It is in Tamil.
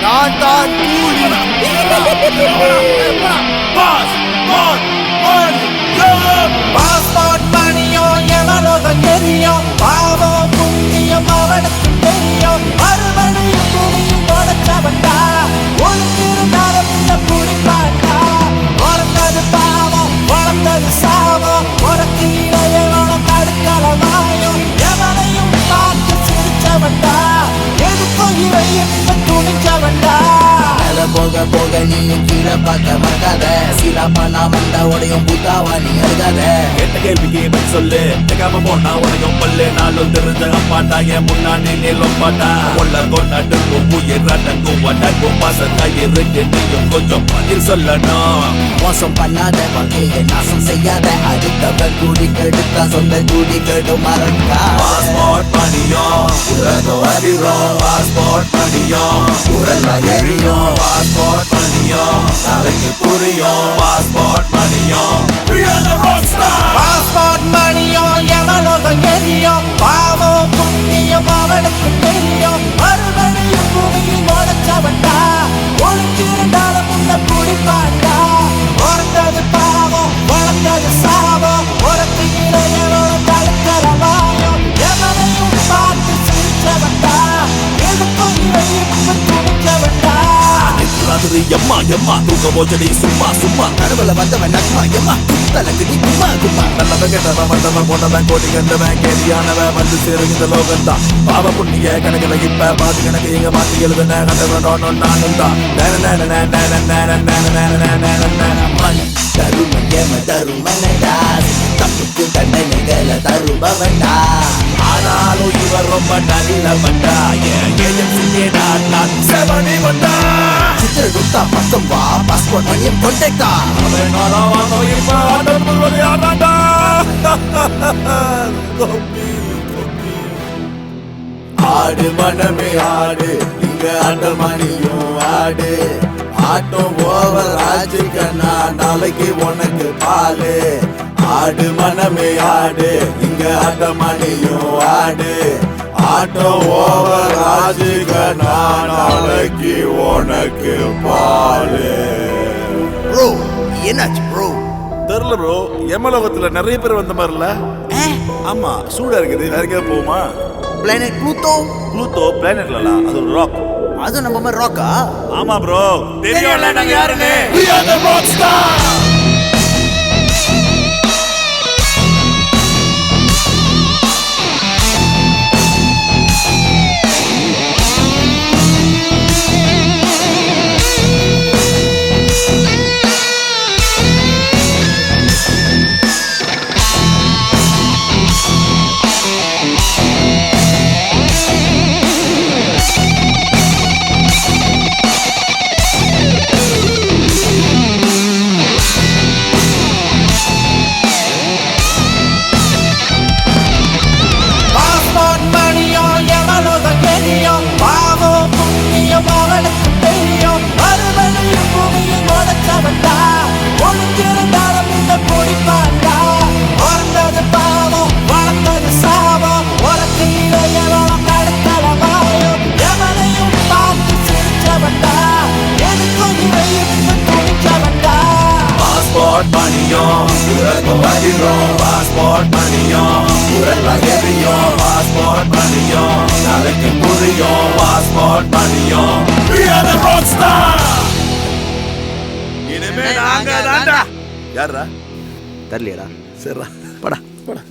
நான் தான் கூலி. பாஸ்போர்ட் மணியோ எவலோகம் தெரியும், பாவம் புண்ணியம் அவனுக்கு தெரியும். மறுபடியும் பூமியில் உடைச்சவன்டா, ஒழுங்கிருந்தாலும் இந்த புடிப்பாண்டா. வளர்ந்தது பாவம், வளர்ந்தது சாவம், உனக்கு இடையவன தடுக்கலமாயும். எவனையும் பார்த்து சிரிச்சவன்டா, எதுக்கும் இவை இப்ப துணிச்சவன்டா. போக போக நீயும் கீழே பார்க்க மறக்காத, சீலா பண்ணா மண்டா உடையும் புத்தாவா நீ அழுகாத. கேட்ட கேள்விக்கு பதில் சொல்லு, கேட்காம போனா உடையும் பல்லு. நாளும் தெரிஞ்ச அப்பாட்டா என் முன்னாடி நீளும் பாட்டா. உள்ள கொண்டாட்டுக்கும் உயிர் அடங்கும் அடங்கும் பாசத்தா இருக்கு, நீயும் கொஞ்சம் பதில் சொல்லணும். மோசம் பண்ணாத, வாழ்க்கையை நாசம் செய்யாத, அடுத்தவன் கூடி கெடுத்தா சொந்த கூடி கெடு மறக்கா. பாஸ்போர்ட் பணியும் உலகம் அதிரும், பாஸ்போர்ட் பணியும் உலகம் எரியும். பாஸ்போர்ட் பணியும் நாளைக்கு புரியும், பாஸ்போர்ட் பணியும் பாஸ்போர்ட் மணியோ எவலோகம் எரியும், பாவம் புண்ணியம் அவனுக்கு தெரியும். மறுபடியும் பூமியில் உடைச்சவன்டா, ஒழுங்கிருந்தாலும் உன்னை புடிப்பாண்டா. பிறந்தது பாவம், வளர்ந்தது சாவம், உனக்கு இடையவன தடுக்கலமாயும். எவனையும் பார்த்து சிரிச்சவன்டா, எதுக்கும் இவை இப்ப துணிச்சவன்டா. ராத்திரி எம்மா எம்மா தூக்க போச்சடி சும்மா சும்மா. கனவுல வந்தவன் நக்மா எம்மா குத்தலக்கு நீ கும்மா கும்மா. நல்லவன் கெட்டவன் வந்தவன் போட்டவன் கோடி கண்டவன் கேடியானவன் வந்து சேரும் இந்த லோகந்தான். பாவ புண்ணிய கணக்கில் இப்ப பாதி கணக்கு இங்க மாத்தி எழுதுன கண்டவன் நானும் தான். மண் தருமன் ஏம தருமனடா, தப்புக்கு தண்டனைகளை தருபவன்டா. ஆனாலும் இவர் ரொம்ப நல்லவன்டா, என் ஏஜென்சி நான் செவனி வந்தா. சித்திரகுப்தா பக்கம் வா, பாஸ்போர்ட் மணியம் கொண்டேக்கா. ஆடு மனமே ஆடு, இங்க ஆட்ட மணியும் ஆடு. ஆட்டம் ஓவர் ஆச்சுக்கண்ணா, நாளைக்கு உனக்கு பாலு. ஆடு மனமே ஆடு, இங்க ஆட்ட மணியும் ஆடு. ஆட்டம் ஓவர் ஆச்சுக்கண்ணா, நாளைக்கு உனக்கு பாலு. ப்ரோ என்னாச்சு ப்ரோ? தெரியல ப்ரோ, எமலோகத்துல நிறைய பேர் வந்த மாதிரில. ஆமா, சூடா இருக்குது. வேற எங்கேயாவது போகுமா? Planet Pluto. ப்ளூட்டோ பிளானட்லலாம், அது ஒரு ராக். அது நம்ம மாதிரி ராக்கா? ஆமா ப்ரோ, தெரியும்ல நாங்க யாருன்னு. பாஸ்போர்ட் மணியும் உலகம் எரியும், பாஸ்போர்ட் மணியும் நாளைக்கு புரியும், பாஸ்போர்ட் மணியும். இனிமே நாங்க தாண்டா. யாரா தெரியலடா. சரிடா, படா படா.